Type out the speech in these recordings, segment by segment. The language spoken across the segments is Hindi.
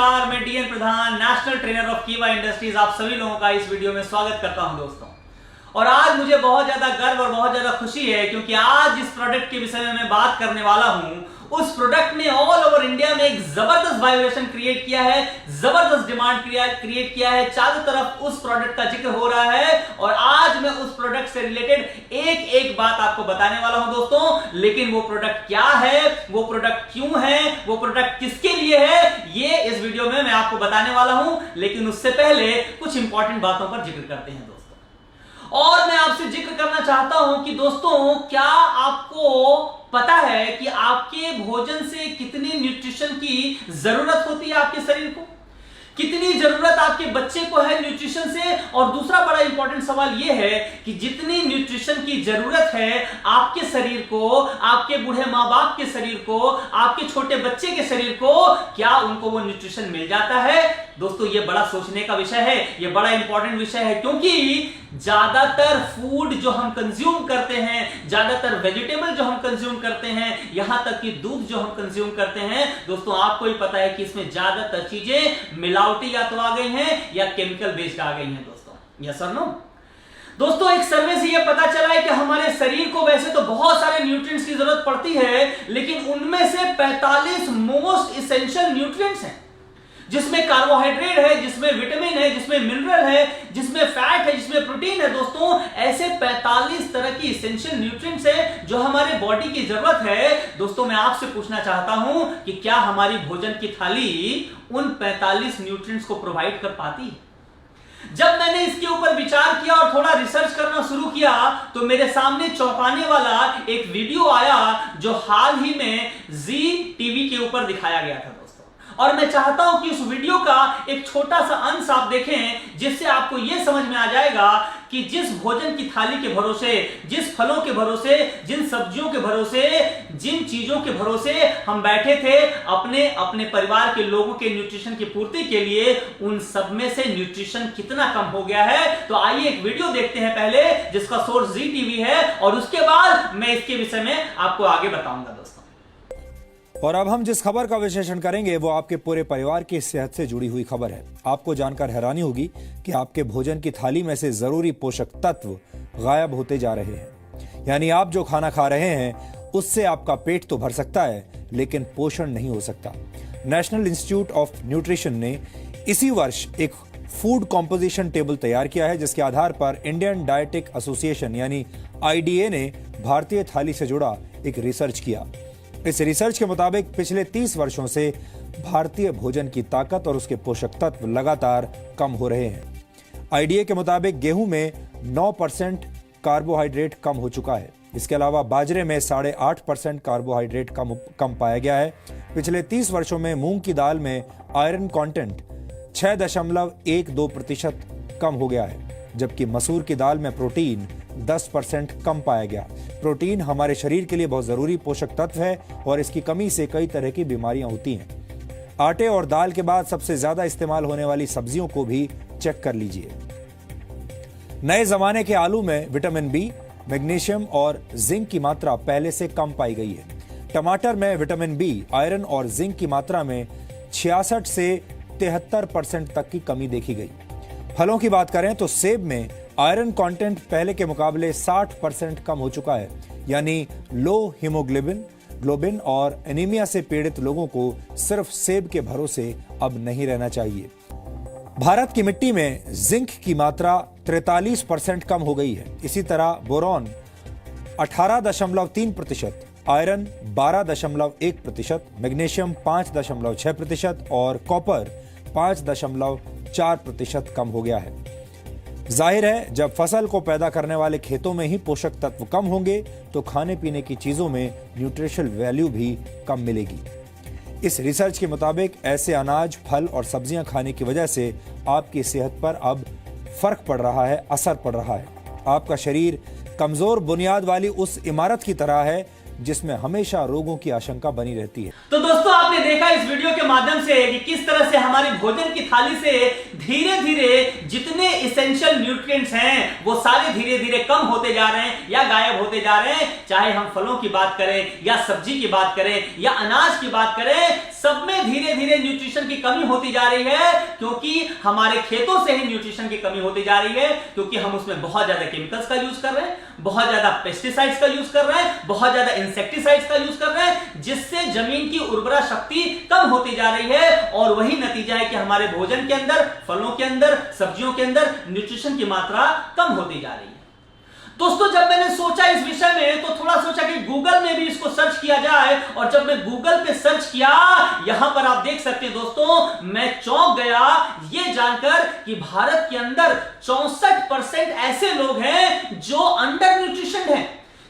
नमस्कार, मैं DN Pradhan, national trainer of Kiva industries, आप सभी लोगों का इस वीडियो में स्वागत करता हूं दोस्तों। और आज मुझे बहुत ज्यादा गर्व और बहुत ज्यादा खुशी है क्योंकि आज जिस प्रोडक्ट के विषय में मैं बात करने वाला हूं उस प्रोडक्ट ने ऑल ओवर इंडिया में एक जबरदस्त वाइब्रेशन क्रिएट किया है, जबरदस्त डिमांड क्रिएट किया है। चारों तरफ उस प्रोडक्ट का जिक्र हो रहा है और आज मैं उस प्रोडक्ट से रिलेटेड एक एक बात आपको बताने वाला हूं दोस्तों। लेकिन वो प्रोडक्ट क्या है, वो प्रोडक्ट क्यों है, वो प्रोडक्ट किसके लिए है, ये इस वीडियो में मैं आपको बताने वाला हूं। लेकिन उससे पहले कुछ इंपॉर्टेंट बातों पर जिक्र करते हैं दोस्तों। और मैं आपसे जिक्र करना चाहता हूं कि दोस्तों, क्या आपको पता है कि आपके भोजन से कितनी न्यूट्रिशन की जरूरत होती है आपके शरीर को, कितनी जरूरत आपके बच्चे को है न्यूट्रिशन से। और दूसरा बड़ा इंपॉर्टेंट सवाल यह है कि जितनी न्यूट्रिशन की जरूरत है आपके शरीर को, आपके बूढ़े मां बाप के शरीर को, आपके छोटे बच्चे के शरीर को, क्या उनको वो न्यूट्रिशन मिल जाता है? दोस्तों, ये बड़ा सोचने का विषय है, ये बड़ा इंपॉर्टेंट विषय है क्योंकि ज्यादातर फूड जो हम कंज्यूम करते हैं, ज्यादातर वेजिटेबल जो हम कंज्यूम करते हैं, यहां तक कि दूध जो हम कंज्यूम करते हैं दोस्तों, आपको ही पता है कि इसमें ज्यादातर चीजें मिलावटी या तो आ गई हैं या केमिकल बेस्ड आ गई हैं दोस्तों। यस और नो? दोस्तों, एक सर्वे से यह पता चला है कि हमारे शरीर को वैसे तो बहुत सारे न्यूट्रिएंट्स की जरूरत पड़ती है, लेकिन उनमें से 45 मोस्ट इसेंशियल न्यूट्रिएंट्स हैं जिसमें कार्बोहाइड्रेट है, जिसमें विटामिन है, जिसमें मिनरल है, जिसमें फैट है, जिसमें प्रोटीन है। दोस्तों, ऐसे 45 तरह की इसेंशियल न्यूट्रिएंट्स है जो हमारे बॉडी की जरूरत है। दोस्तों, मैं आपसे पूछना चाहता हूं कि क्या हमारी भोजन की थाली उन 45 न्यूट्रिएंट्स को प्रोवाइड कर पाती है? जब मैंने इसके ऊपर विचार किया और थोड़ा रिसर्च करना शुरू किया तो मेरे सामने चौंकाने वाला एक वीडियो आया जो हाल ही में जी टीवी के ऊपर दिखाया गया था दोस्तों। और मैं चाहता हूं कि उस वीडियो का एक छोटा सा अंश आप देखें जिससे आपको यह समझ में आ जाएगा कि जिस भोजन की थाली के भरोसे, जिस फलों के भरोसे, जिन सब्जियों के भरोसे, जिन चीजों के भरोसे हम बैठे थे अपने अपने परिवार के लोगों के न्यूट्रिशन की पूर्ति के लिए, उन सब में से न्यूट्रिशन कितना कम हो गया है। तो आइए एक वीडियो देखते हैं पहले जिसका सोर्स जी टीवी है और उसके बाद मैं इसके विषय में आपको आगे बताऊंगा दोस्तों। और अब हम जिस खबर का विश्लेषण करेंगे वो आपके पूरे परिवार की सेहत से जुड़ी हुई खबर है। आपको जानकर हैरानी होगी कि आपके भोजन की थाली में से जरूरी पोषक तत्व गायब होते जा रहे हैं। यानी आप जो खाना खा रहे हैं उससे आपका पेट तो भर सकता है लेकिन पोषण नहीं हो सकता। नेशनल इंस्टीट्यूट ऑफ न्यूट्रिशन ने इसी वर्ष एक फूड कॉम्पोजिशन टेबल तैयार किया है जिसके आधार पर इंडियन डायटिक एसोसिएशन यानी आईडीए ने भारतीय थाली से जुड़ा एक रिसर्च किया। इस रिसर्च के मुताबिक पिछले 30 वर्षों से भारतीय भोजन की ताकत और उसके पोषक तत्व लगातार कम हो रहे हैं। आईडीए के मुताबिक गेहूं में 9% कार्बोहाइड्रेट कम हो चुका है। इसके अलावा बाजरे में 8.5% कार्बोहाइड्रेट कम पाया गया है। पिछले 30 वर्षों में मूंग की दाल में आयरन कंटेंट 6.12% कम हो गया है, जबकि मसूर की दाल में प्रोटीन 10% कम पाया गया। प्रोटीन हमारे शरीर के लिए बहुत जरूरी पोषक तत्व है और इसकी कमी से कई तरह की बीमारियां होती हैं। आटे और दाल के बाद सबसे ज्यादा इस्तेमाल होने वाली सब्जियों को भी चेक कर लीजिए। नए जमाने के आलू में विटामिन बी, मैग्नीशियम और जिंक की मात्रा पहले से कम पाई गई है। टमाटर में विटामिन बी, आयरन और जिंक की मात्रा में 66 से 73% तक की कमी देखी गई। फलों की बात करें तो सेब में आयरन कंटेंट पहले के मुकाबले 60% कम हो चुका है। यानी लो हीमोग्लोबिन और एनीमिया से पीड़ित लोगों को सिर्फ सेब के भरोसे अब नहीं रहना चाहिए। भारत की मिट्टी में जिंक की मात्रा 43% कम हो गई है। इसी तरह बोरॉन 18.3%, आयरन 12.1%, मैग्नीशियम 5.6% और कॉपर 5.4% कम हो गया है। जाहिर है, जब फसल को पैदा करने वाले खेतों में ही पोषक तत्व कम होंगे तो खाने पीने की चीजों में न्यूट्रिशनल वैल्यू भी कम मिलेगी। इस रिसर्च के मुताबिक ऐसे अनाज, फल और सब्जियां खाने की वजह से आपकी सेहत पर अब फर्क पड़ रहा है, असर पड़ रहा है। आपका शरीर कमजोर बुनियाद वाली उस इमारत की तरह है जिसमें हमेशा रोगों की आशंका बनी रहती है। तो दोस्तों, आपने देखा इस वीडियो के माध्यम से कि किस तरह से हमारी भोजन की थाली से धीरे धीरे जितने इसेंशियल न्यूट्रिएंट्स हैं वो सारे धीरे धीरे कम होते जा रहे हैं या गायब होते जा रहे हैं। चाहे हम फलों की बात करें या सब्जी की बात करें या अनाज की बात करें, सब में धीरे धीरे न्यूट्रिशन की कमी होती जा रही है, क्योंकि हमारे खेतों से ही न्यूट्रिशन की कमी होती जा रही है, क्योंकि हम उसमें बहुत ज्यादा केमिकल्स का यूज कर रहे हैं, बहुत ज्यादा पेस्टिसाइड्स का यूज कर रहे हैं, बहुत ज्यादा इंसेक्टिसाइड्स का यूज कर रहे हैं, जिससे जमीन की उर्वरा शक्ति कम होती जा रही है। और वही नतीजा है कि हमारे भोजन के अंदर, फलों के अंदर, सब्जियों के अंदर न्यूट्रिशन की मात्रा कम होती जा रही है। दोस्तों, जब मैंने सोचा इस विषय में तो थोड़ा सोचा कि गूगल में भी इसको सर्च किया जाए, और जब मैं गूगल पे सर्च किया, यहां पर आप देख सकते हैं दोस्तों, मैं चौंक गया ये जानकर कि भारत के अंदर 64% ऐसे लोग हैं जो अंडर न्यूट्रिशन हैं।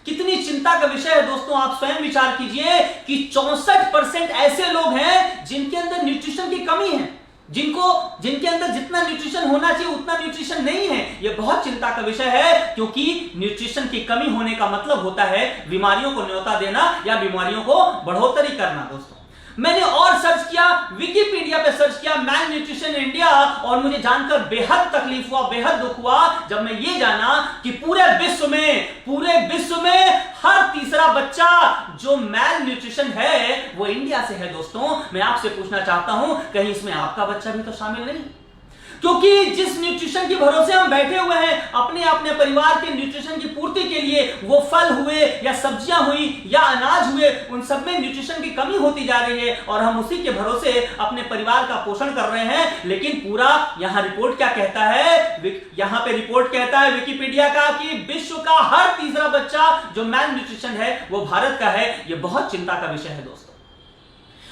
कितनी चिंता का विषय है दोस्तों, आप स्वयं विचार कीजिए कि 64% ऐसे लोग हैं जिनके अंदर न्यूट्रिशन की कमी है, जिनके अंदर जितना न्यूट्रिशन होना चाहिए उतना न्यूट्रिशन नहीं है। यह बहुत चिंता का विषय है, क्योंकि न्यूट्रिशन की कमी होने का मतलब होता है बीमारियों को न्योता देना या बीमारियों को बढ़ोतरी करना। दोस्तों, मैंने और सर्च किया, विकिपीडिया पे सर्च किया मैल न्यूट्रिशन इंडिया, और मुझे जानकर बेहद तकलीफ हुआ, बेहद दुख हुआ जब मैं ये जाना कि पूरे विश्व में हर तीसरा बच्चा जो मैल न्यूट्रिशन है वो इंडिया से है। दोस्तों, मैं आपसे पूछना चाहता हूं, कहीं इसमें आपका बच्चा भी तो शामिल नहीं? क्योंकि जिस न्यूट्रिशन के भरोसे हम बैठे हुए हैं अपने परिवार के न्यूट्रिशन की पूर्ति के लिए, वो फल हुए या सब्जियां हुई या अनाज हुए, उन सब में न्यूट्रिशन की कमी होती जा रही है, और हम उसी के भरोसे अपने परिवार का पोषण कर रहे हैं। लेकिन पूरा यहां रिपोर्ट क्या कहता है, यहां पे रिपोर्ट कहता है विकिपीडिया का कि विश्व का हर तीसरा बच्चा जो मैल न्यूट्रिशन है वो भारत का है। यह बहुत चिंता का विषय है दोस्तों।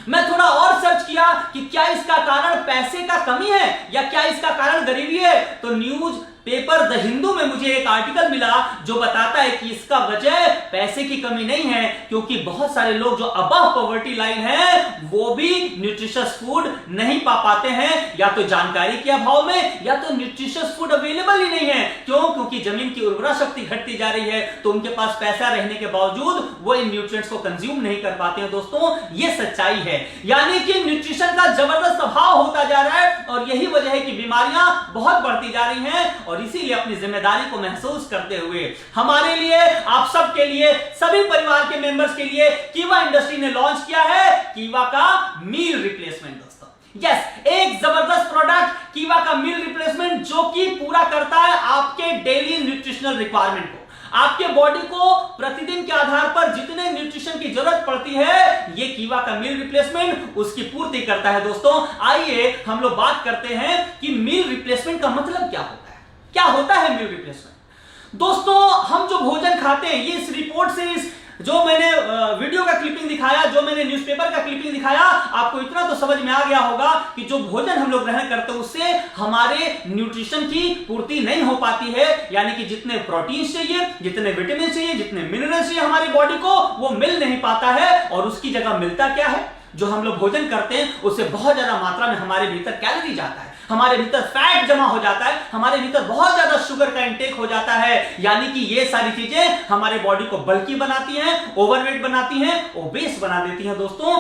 मैं थोड़ा और सर्च किया कि क्या इसका कारण पैसे का कमी है या क्या इसका कारण गरीबी है, तो न्यूज पेपर द हिंदू में मुझे एक आर्टिकल मिला जो बताता है कि इसका वजह पैसे की कमी नहीं है, क्योंकि बहुत सारे लोग जो अबव पॉवर्टी लाइन है वो भी न्यूट्रिशियस फूड नहीं पा पाते हैं, या तो जानकारी के अभाव में या तो न्यूट्रिशियस फूड अवेलेबल ही नहीं है। क्यों? क्योंकि जमीन की उर्वरा शक्ति घटती जा रही है, तो उनके पास पैसा रहने के बावजूद वो इन न्यूट्रिएंट्स को कंज्यूम नहीं कर पाते हैं। दोस्तों, ये सच्चाई है, यानी कि न्यूट्रिशन का जबरदस्त अभाव होता जा रहा है, और यही वजह है कि बीमारियां बहुत बढ़ती जा रही हैं। और इसीलिए अपनी जिम्मेदारी को महसूस करते हुए हमारे लिए, आप सबके लिए, सभी परिवार के मेंबर्स के लिए कीवा इंडस्ट्री ने लॉन्च किया है कीवा का मील रिप्लेसमेंट। दोस्तों, यस, एक जबरदस्त प्रोडक्ट कीवा का मील रिप्लेसमेंट, जो कि पूरा करता है आपके डेली न्यूट्रिशनल रिक्वायरमेंट को। आपके बॉडी को प्रतिदिन के आधार पर जितने न्यूट्रिशन की जरूरत पड़ती है, ये कीवा का मील रिप्लेसमेंट उसकी पूर्ति करता है। दोस्तों, आइए हम लोग बात करते हैं कि मील रिप्लेसमेंट का मतलब क्या होता है। क्या होता है मील रिप्लेसमेंट? दोस्तों, हम जो भोजन खाते हैं, ये इस रिपोर्ट से, इस जो मैंने वीडियो का क्लिपिंग दिखाया, जो मैंने न्यूज़पेपर का क्लिपिंग दिखाया, आपको इतना तो समझ में आ गया होगा कि जो भोजन हम लोग ग्रहण करते हैं उससे हमारे न्यूट्रिशन की पूर्ति नहीं हो पाती है, यानी कि जितने प्रोटीन चाहिए, जितने विटामिन चाहिए, जितने मिनरल्स चाहिए हमारी बॉडी को, वो मिल नहीं पाता है। और उसकी जगह मिलता क्या है? जो हम लोग भोजन करते हैं उससे बहुत ज्यादा मात्रा में हमारे भीतर कैलोरी जाता है, हमारे भीतर फैट जमा हो जाता है, हमारे भीतर बहुत ज्यादा शुगर का इंटेक हो जाता है, यानी कि ये सारी चीजें हमारे बॉडी को बल्की बनाती हैं, ओवरवेट बनाती हैं, ओबेस बना देती हैं। दोस्तों,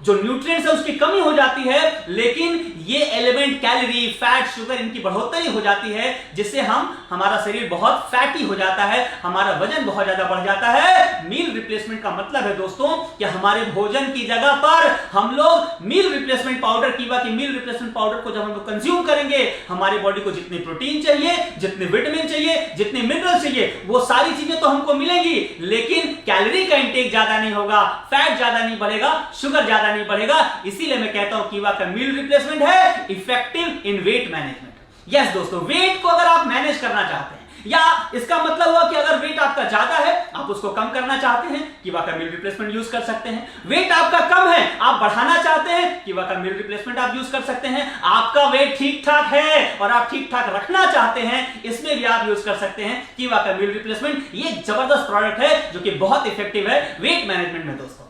जो न्यूट्रिएंट्स है उसकी कमी हो जाती है, लेकिन ये एलिमेंट कैलोरी, फैट, शुगर, इनकी बढ़ोतरी हो जाती है, जिससे हमारा शरीर बहुत फैटी हो जाता है, हमारा वजन बहुत ज्यादा बढ़ जाता है। मील रिप्लेसमेंट का मतलब है दोस्तों कि हमारे भोजन की जगह पर हम लोग मील रिप्लेसमेंट पाउडर, कीवा की मील रिप्लेसमेंट पाउडर को जब हम लोग कंज्यूम करेंगे, हमारी बॉडी को जितनी प्रोटीन चाहिए, जितने विटामिन चाहिए, जितने मिनरल चाहिए, वो सारी चीजें तो हमको मिलेंगी, लेकिन कैलोरी का इंटेक ज्यादा नहीं होगा, फैट ज्यादा नहीं बढ़ेगा, शुगर ज्यादा नहीं बढ़ेगा। इसीलिए मैं कहता हूं कीवा का मील रिप्लेसमेंट है effective in weight management. Yes दोस्तों, वेट को अगर आप मैनेज करना चाहते हैं, या इसका मतलब हुआ कि अगर वेट आपका ज्यादा है, आप उसको कम करना चाहते हैं, कीवा का मील रिप्लेसमेंट यूज कर सकते हैं। वेट आपका कम है, आप बढ़ाना चाहते हैं, कीवा का मील रिप्लेसमेंट आप यूज कर सकते हैं। आपका वेट ठीक ठाक है और आप ठीक ठाक रखना चाहते हैं, इसमें भी आप यूज कर सकते हैं कीवा का मील रिप्लेसमेंट। ये एक जबरदस्त प्रोडक्ट है जो कि बहुत इफेक्टिव है वेट मैनेजमेंट में। दोस्तों,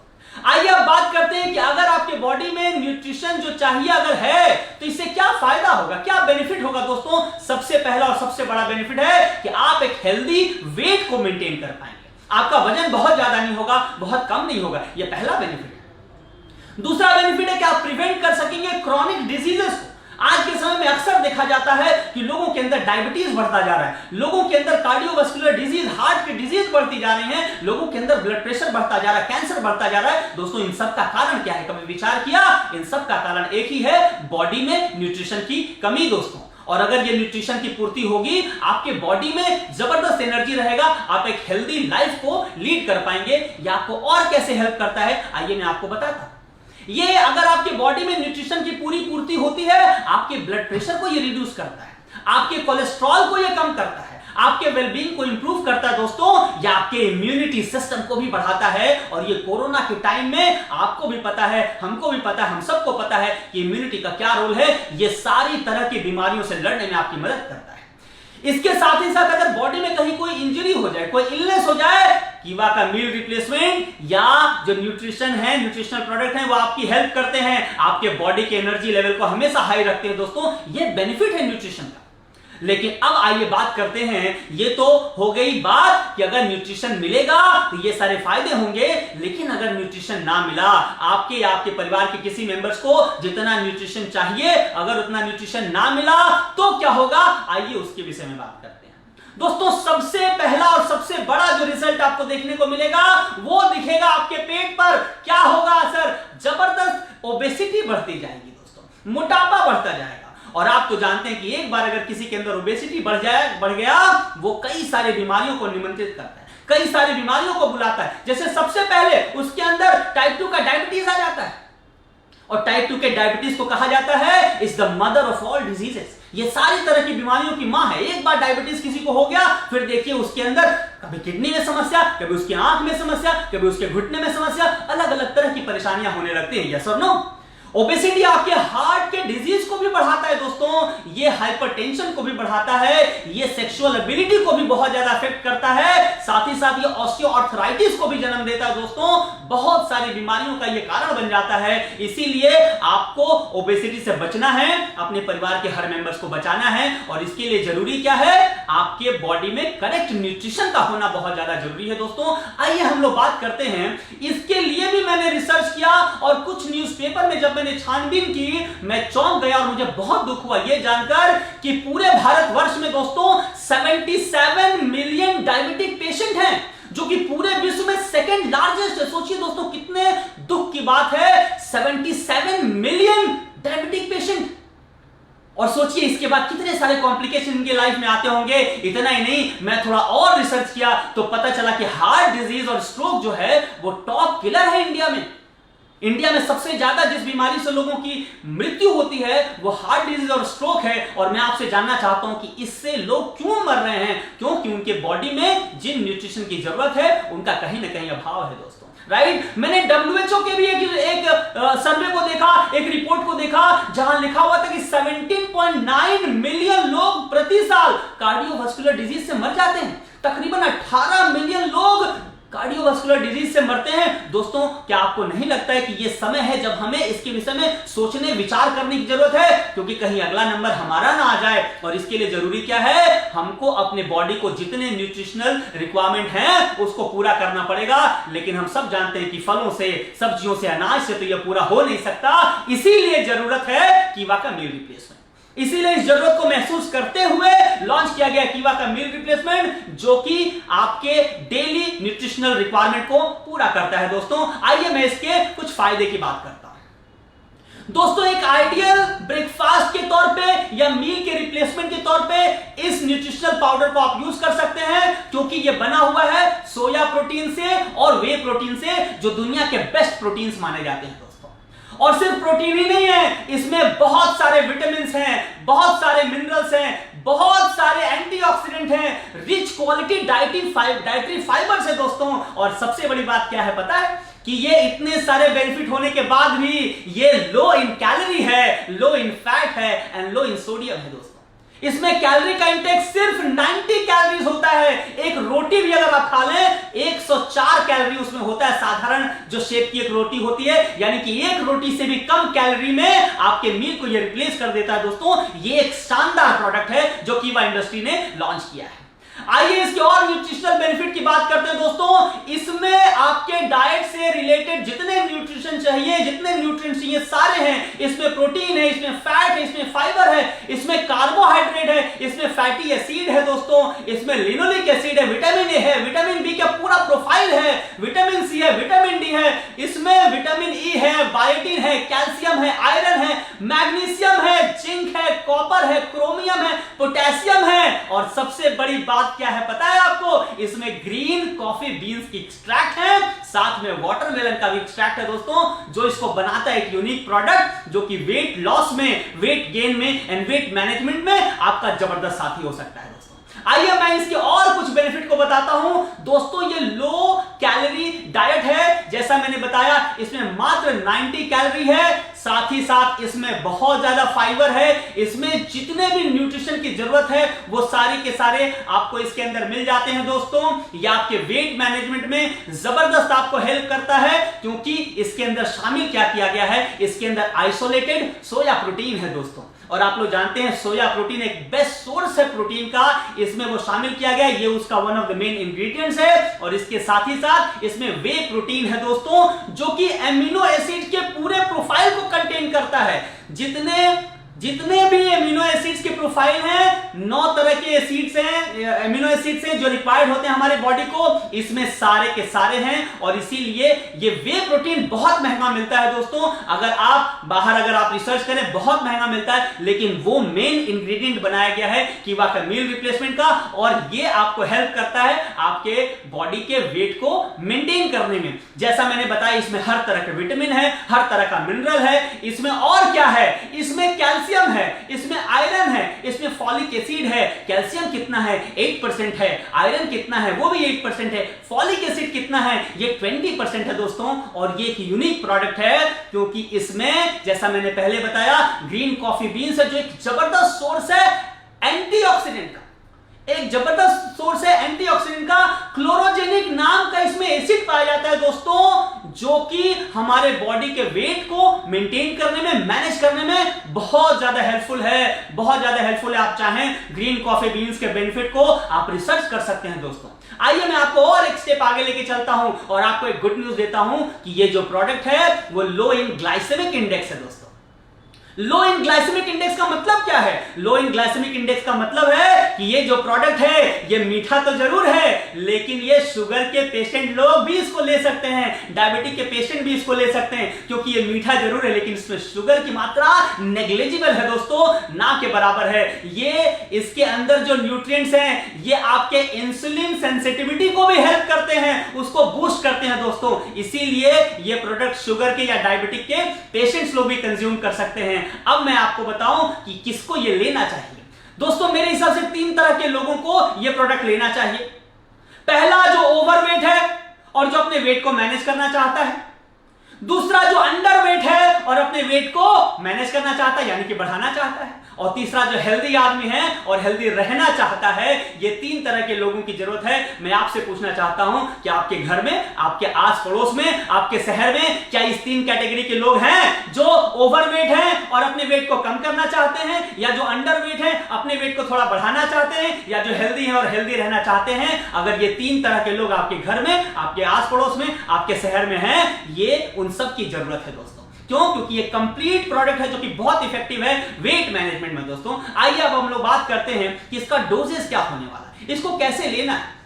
आइए अब बात करते हैं कि अगर आपके बॉडी में न्यूट्रिशन जो चाहिए अगर है, तो इससे क्या फायदा होगा, क्या बेनिफिट होगा। दोस्तों, सबसे पहला और सबसे बड़ा बेनिफिट है कि आप एक हेल्दी वेट को मेंटेन कर पाएंगे। आपका वजन बहुत ज्यादा नहीं होगा, बहुत कम नहीं होगा। यह पहला बेनिफिट है। दूसरा बेनिफिट है कि आप प्रिवेंट कर सकेंगे क्रॉनिक डिजीजेस को। आज के समय में अक्सर देखा जाता है कि लोगों के अंदर डायबिटीज बढ़ता जा रहा है, लोगों के अंदर कार्डियोवास्कुलर डिजीज, हार्ट की डिजीज बढ़ती जा रही है, लोगों के अंदर ब्लड प्रेशर बढ़ता जा रहा है, कैंसर बढ़ता जा रहा है। दोस्तों, इन सब का कारण क्या है? कभी विचार किया? इन सब का कारण एक ही है, बॉडी में न्यूट्रिशन की कमी दोस्तों। और अगर ये न्यूट्रिशन की पूर्ति होगी, आपके बॉडी में जबरदस्त एनर्जी रहेगा, आप एक हेल्दी लाइफ को लीड कर पाएंगे। ये आपको और कैसे हेल्प करता है, आइए मैं आपको बताता हूं। ये अगर आपके बॉडी में न्यूट्रिशन की पूरी पूर्ति होती है, आपके ब्लड प्रेशर को ये रिड्यूस करता है, आपके कोलेस्ट्रॉल को ये कम करता है, आपके वेलबींग को इंप्रूव करता है दोस्तों, या आपके इम्यूनिटी सिस्टम को भी बढ़ाता है। और ये कोरोना के टाइम में आपको भी पता है, हमको भी पता है, हम सबको पता है कि इम्यूनिटी का क्या रोल है। ये सारी तरह की बीमारियों से लड़ने में आपकी मदद करता है। इसके साथ ही साथ अगर बॉडी में कहीं कोई इंजरी हो जाए, कोई इलनेस हो जाए, कीवा का मील रिप्लेसमेंट या जो न्यूट्रिशन है, न्यूट्रिशनल प्रोडक्ट है, वो आपकी हेल्प करते हैं, आपके बॉडी के एनर्जी लेवल को हमेशा हाई रखते हैं दोस्तों। ये बेनिफिट है न्यूट्रिशन का। लेकिन अब आइए बात करते हैं, ये तो हो गई बात कि अगर न्यूट्रिशन मिलेगा तो ये सारे फायदे होंगे, लेकिन अगर न्यूट्रिशन ना मिला, आपके या आपके परिवार के किसी मेंबर्स को जितना न्यूट्रिशन चाहिए, अगर उतना न्यूट्रिशन ना मिला तो क्या होगा, आइए उसके विषय में बात करते हैं। दोस्तों, सबसे पहला और सबसे बड़ा जो रिजल्ट आपको देखने को मिलेगा वो दिखेगा आपके पेट पर। क्या होगा असर? जबरदस्त ओबेसिटी बढ़ती जाएगी दोस्तों, मोटापा बढ़ता जाएगा। और आप तो जानते हैं कि एक बार अगर किसी के अंदर ओबेसिटी बढ़ गया, वो कई सारी बीमारियों को निमंत्रित करता है, कई सारी बीमारियों को बुलाता है। जैसे सबसे पहले उसके अंदर टाइप 2 का डायबिटीज आ जाता है, और टाइप 2 के डायबिटीज को कहा जाता है is the mother of all diseases. ये सारी तरह की बीमारियों की मां है। एक बार डायबिटीज किसी को हो गया, फिर देखिए उसके अंदर कभी किडनी में समस्या, कभी उसकी आंख में समस्या, कभी उसके घुटने में समस्या, अलग अलग तरह की परेशानियां होने लगती है। यस और नो? ओबेसिटी आपके हार्ट के डिजीज को भी बढ़ाता है दोस्तों, ये हाइपरटेंशन को भी बढ़ाता है, ये सेक्सुअल एबिलिटी को भी बहुत ज्यादा अफेक्ट करता है, साथ ही साथ ये ऑस्टियोआर्थराइटिस को भी जन्म देता है दोस्तों, बहुत सारी बीमारियों का ये कारण बन जाता है। इसीलिए आपको ओबेसिटी से बचना है, अपने परिवार के हर मेंबर्स को बचाना है, और इसके लिए जरूरी क्या है? आपके बॉडी में करेक्ट न्यूट्रिशन का होना बहुत ज्यादा जरूरी है दोस्तों। आइए हम लोग बात करते हैं, इसके लिए भी मैंने रिसर्च किया, और कुछ न्यूज़पेपर में जब मैंने छानबीन की, मैं चौंक गया और मुझे बहुत दुख हुआ यह जानकर कि पूरे भारतवर्ष में दोस्तों 77 मिलियन डायबिटिक पेशेंट हैं, जो कि पूरे विश्व में सेकंड लार्जेस्ट है। सोचिए दोस्तों, कितने दुख की बात है, 77 मिलियन डायबिटिक पेशेंट। और सोचिए इसके बाद कितने सारे कॉम्प्लिकेशन इनके लाइफ में आते होंगे। इतना ही नहीं, मैं थोड़ा और रिसर्च किया तो पता चला कि हार्ट डिजीज और स्ट्रोक जो है वो टॉप किलर है इंडिया में। इंडिया में सबसे ज्यादा जिस बीमारी से लोगों की मृत्यु होती है वो हार्ट डिजीज और स्ट्रोक है। और मैं आपसे जानना चाहता हूं कि इससे लोग क्यों मर रहे हैं? क्योंकि उनके बॉडी में जिन न्यूट्रिशन की जरूरत है उनका कहीं ना कहीं अभाव है दोस्तों, राइट? मैंने WHO के भी एक सर्वे को देखा, एक रिपोर्ट को देखा, जहां लिखा हुआ था कि 17.9 मिलियन लोग प्रति साल कार्डियोवास्कुलर डिजीज से मर जाते हैं। तकरीबन 18 मिलियन लोग कार्डियोवास्कुलर डिजीज से मरते हैं। दोस्तों, क्या आपको नहीं लगता है कि यह समय है जब हमें इसके विषय में सोचने विचार करने की जरूरत है? क्योंकि कहीं अगला नंबर हमारा ना आ जाए। और इसके लिए जरूरी क्या है? हमको अपने बॉडी को जितने न्यूट्रिशनल रिक्वायरमेंट हैं उसको पूरा करना पड़ेगा। लेकिन हम सब जानते हैं कि फलों से, सब्जियों से, अनाज से तो यह पूरा हो नहीं सकता। इसीलिए जरूरत है कीवा का मील रिप्लेसमेंट। इसीलिए इस जरूरत को महसूस करते हुए लॉन्च किया गया कीवा का मील रिप्लेसमेंट, जो कि आपके डेली न्यूट्रिशनल रिक्वायरमेंट को पूरा करता है दोस्तों। आइए मैं इसके कुछ फायदे की बात करता हूं दोस्तों। एक आइडियल ब्रेकफास्ट के तौर पे या मील के रिप्लेसमेंट के तौर पे इस न्यूट्रिशनल पाउडर को आप यूज कर सकते हैं, क्योंकि यह बना हुआ है सोया प्रोटीन से और वे प्रोटीन से, जो दुनिया के बेस्ट प्रोटीन माने जाते हैं दोस्तों। और सिर्फ प्रोटीन ही नहीं है, इसमें बहुत सारे विटामिन हैं, बहुत सारे मिनरल्स हैं, बहुत सारे एंटीऑक्सीडेंट हैं, रिच क्वालिटी डाइटरी फाइबर्स है दोस्तों। और सबसे बड़ी बात क्या है पता है? कि ये इतने सारे बेनिफिट होने के बाद भी ये लो इन कैलोरी है, लो इन फैट है एंड लो इन सोडियम है दोस्तों। इसमें कैलोरी का इंटेक सिर्फ 90 कैलोरीज होता है। एक रोटी भी अगर आप खा लें 104 कैलोरी उसमें होता है, साधारण जो शेप की एक रोटी होती है। यानी कि एक रोटी से भी कम कैलोरी में आपके मील को ये रिप्लेस कर देता है दोस्तों। ये एक शानदार प्रोडक्ट है जो कीवा इंडस्ट्री ने लॉन्च किया है। आइए इसके और न्यूट्रिशनल बेनिफिट की बात करते हैं दोस्तों। इसमें आपके डाइट से रिलेटेड जितने न्यूट्रिशन चाहिए, जितने न्यूट्रिएंट्स चाहिए सारे हैं। इसमें प्रोटीन है, इसमें फैट है, इसमें फाइबर है, इसमें कार्बोहाइड्रेट है, इसमें फैटी एसिड है दोस्तों, इसमें लिनोलिक एसिड है, विटामिन ए है, विटामिन बी का पूरा प्रोफाइल है, विटामिन सी है, विटामिन डी है, इसमें विटामिन ई है, बायोटिन है, कैल्शियम है, आयरन है, मैग्नीशियम है, जिंक है, कॉपर है, क्रोमियम है, पोटेशियम है और सबसे बड़ी बात क्या है पता है आपको? इसमें ग्रीन कॉफी बीन्स की एक्सट्रैक्ट है, साथ में वाटरमेलन का भी एक्सट्रैक्ट है दोस्तों, जो इसको बनाता है एक यूनिक प्रोडक्ट जो कि वेट लॉस में, वेट गेन में एंड वेट मैनेजमेंट में आपका जबरदस्त साथी हो सकता है दोस्तों। आइए मैं इसके और कुछ बेनिफिट को बताता हूं दोस्तों। ये लो कैलोरी डाइट है, जैसा मैंने बताया इसमें मात्र 90 कैलोरी है, साथ ही साथ इसमें बहुत ज्यादा फाइबर है, इसमें जितने भी न्यूट्रिशन की जरूरत है वो सारे के सारे आपको इसके अंदर मिल जाते हैं दोस्तों। ये आपके वेट मैनेजमेंट में जबरदस्त आपको हेल्प करता है, क्योंकि इसके अंदर शामिल क्या किया गया है, इसके अंदर आइसोलेटेड सोया प्रोटीन है दोस्तों। और आप लोग जानते हैं सोया प्रोटीन एक बेस्ट सोर्स है प्रोटीन का, इसमें वो शामिल किया गया, ये उसका one of the main ingredients है। और इसके साथ ही साथ इसमें वे प्रोटीन है दोस्तों, जो कि एमिनो एसिड के पूरे प्रोफाइल को कंटेन करता है। जितने भी एमिनो एसिड्स के प्रोफाइल हैं, 9 तरह के एसिड्स हैं, एमिनो एसिड्स हैं जो रिक्वायर्ड होते हैं हमारे बॉडी को, इसमें सारे के सारे हैं। और इसीलिए ये वे प्रोटीन बहुत महंगा मिलता है दोस्तों। अगर आप रिसर्च करें बहुत महंगा मिलता है, लेकिन वो मेन इंग्रेडिएंट बनाया गया है कीवा का मील रिप्लेसमेंट का, और ये आपको हेल्प करता है आपके बॉडी के वेट को मेंटेन करने में। जैसा मैंने बताया इसमें हर तरह का विटामिन है, हर तरह का मिनरल है, इसमें और क्या है, इसमें कैल्शियम है, इसमें आयरन है, इसमें फॉलिक एसिड है। कैल्शियम कितना है? 8% है। आयरन कितना है? वो भी 8% है। फॉलिक एसिड कितना है? ये 20% है दोस्तों। और ये एक यूनिक प्रोडक्ट है, क्योंकि इसमें जैसा मैंने पहले बताया ग्रीन कॉफी बीन्स है, जो एक जबरदस्त सोर्स है एंटीऑक्सीडेंट का, एक जबरदस्त सोर्स है एंटीऑक्सीडेंट का। क्लोरोजेनिक नाम का इसमें एसिड पाया जाता है दोस्तों, जो कि हमारे बॉडी के वेट को मेंटेन करने में, मैनेज करने में बहुत ज्यादा हेल्पफुल है, बहुत ज्यादा हेल्पफुल है। आप चाहें ग्रीन कॉफी बीन्स के बेनिफिट को आप रिसर्च कर सकते हैं दोस्तों। आइए मैं आपको और एक स्टेप आगे लेके चलता हूं और आपको एक गुड न्यूज देता हूं कि ये जो प्रोडक्ट है वो लो इन ग्लाइसेमिक इंडेक्स है दोस्तों। लो इन ग्लाइसेमिक इंडेक्स का मतलब क्या है? लो इन ग्लाइसेमिक इंडेक्स का मतलब है कि ये जो प्रोडक्ट है ये मीठा तो जरूर है, लेकिन ये शुगर के पेशेंट लोग भी इसको ले सकते हैं, डायबिटिक के पेशेंट भी इसको ले सकते हैं, क्योंकि ये मीठा जरूर है लेकिन इसमें शुगर की मात्रा नेग्लिजिबल है दोस्तों, ना के बराबर है। ये इसके अंदर जो न्यूट्रिएंट्स हैं ये आपके इंसुलिन सेंसिटिविटी को भी हेल्प करते हैं, उसको बूस्ट करते हैं दोस्तों। इसीलिए ये प्रोडक्ट शुगर के या डायबिटिक के पेशेंट्स लोग भी कंज्यूम कर सकते हैं। अब मैं आपको बताऊं कि किसको ये लेना चाहिए दोस्तों। मेरे हिसाब से 3 तरह के लोगों को ये प्रोडक्ट लेना चाहिए। पहला जो ओवरवेट है और जो अपने वेट को मैनेज करना चाहता है, दूसरा जो अंडरवेट है और अपने वेट को मैनेज करना चाहता है यानी कि बढ़ाना चाहता है, और तीसरा जो हेल्दी आदमी है और हेल्दी रहना चाहता है। ये 3 तरह के लोगों की जरूरत है। मैं आपसे पूछना चाहता हूं कि आपके घर में, आपके आस पड़ोस में, आपके शहर में क्या इस 3 कैटेगरी के लोग हैं, जो ओवरवेट हैं और अपने वेट को कम करना चाहते हैं, या जो अंडरवेट हैं अपने वेट को थोड़ा बढ़ाना चाहते हैं, या जो हेल्दी हैं और हेल्दी रहना चाहते हैं? अगर ये 3 तरह के लोग आपके घर में, आपके आस पड़ोस में, आपके शहर में हैं, ये उन सब की जरूरत है दोस्तों। क्यों? क्योंकि ये कंप्लीट प्रोडक्ट है जो कि बहुत इफेक्टिव है वेट मैनेजमेंट में दोस्तों। आइए अब हम लोग बात करते हैं कि इसका डोजेस क्या होने वाला है, इसको कैसे लेना है।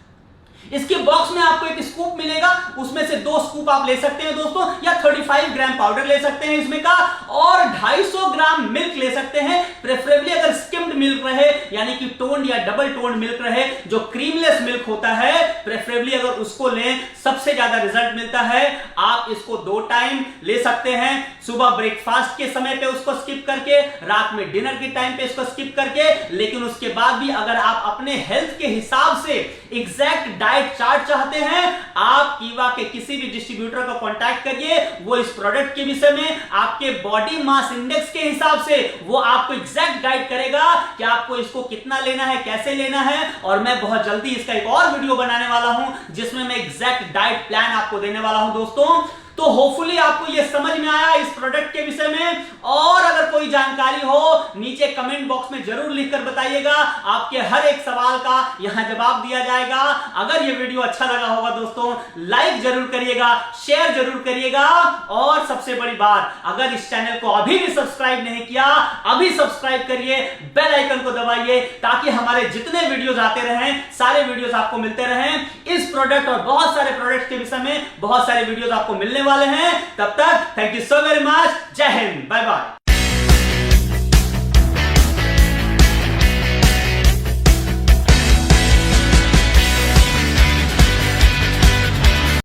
इसके बॉक्स में आपको एक स्कूप मिलेगा, उसमें से 2 स्कूप आप ले सकते हैं दोस्तों, या 35 ग्राम पाउडर ले सकते हैं इसमें का, और 250 ग्राम मिल्क ले सकते हैं। प्रेफरेबली अगर स्किम्ड मिल्क रहे, यानी कि टोन्ड या डबल टोन्ड मिल्क रहे, जो क्रीमलेस मिल्क होता है, प्रेफरेबली अगर उसको लें सबसे ज्यादा रिजल्ट मिलता है। आप इसको 2 टाइम ले सकते हैं, सुबह ब्रेकफास्ट के समय पे उसको स्किप करके, रात में डिनर के टाइम पे इसको स्किप करके। लेकिन उसके बाद भी अगर आप अपने हेल्थ के हिसाब से एग्जैक्ट डाइट चार्ट चाहते हैं, आप कीवा के किसी भी डिस्ट्रीब्यूटर को कांटेक्ट करिए, वो इस प्रोडक्ट के विषय में आपके बॉडी मास इंडेक्स के हिसाब से वो आपको एग्जैक्ट गाइड करेगा कि आपको इसको कितना लेना है, कैसे लेना है। और मैं बहुत जल्दी इसका एक और वीडियो बनाने वाला हूं जिसमें मैं एग्जैक्ट डाइट प्लान आपको देने वाला हूं दोस्तों। तो होपफुली आपको यह समझ में आया इस प्रोडक्ट के विषय में। और अगर कोई जानकारी हो नीचे कमेंट बॉक्स में जरूर लिखकर बताइएगा, आपके हर एक सवाल का यहां जवाब दिया जाएगा। अगर यह वीडियो अच्छा लगा होगा दोस्तों, लाइक जरूर करिएगा, शेयर जरूर करिएगा, और सबसे बड़ी बात, अगर इस चैनल को अभी भी सब्सक्राइब नहीं किया, अभी सब्सक्राइब करिए, बेल आइकन को दबाइए, ताकि हमारे जितने वीडियोस आते रहें सारे वीडियोस आपको मिलते रहें। इस प्रोडक्ट और बहुत सारे प्रोडक्ट्स के विषय में बहुत सारे वीडियोस आपको मिलने वाले हैं। तब तक thank you so very much. जय हिंद, बाय बाय।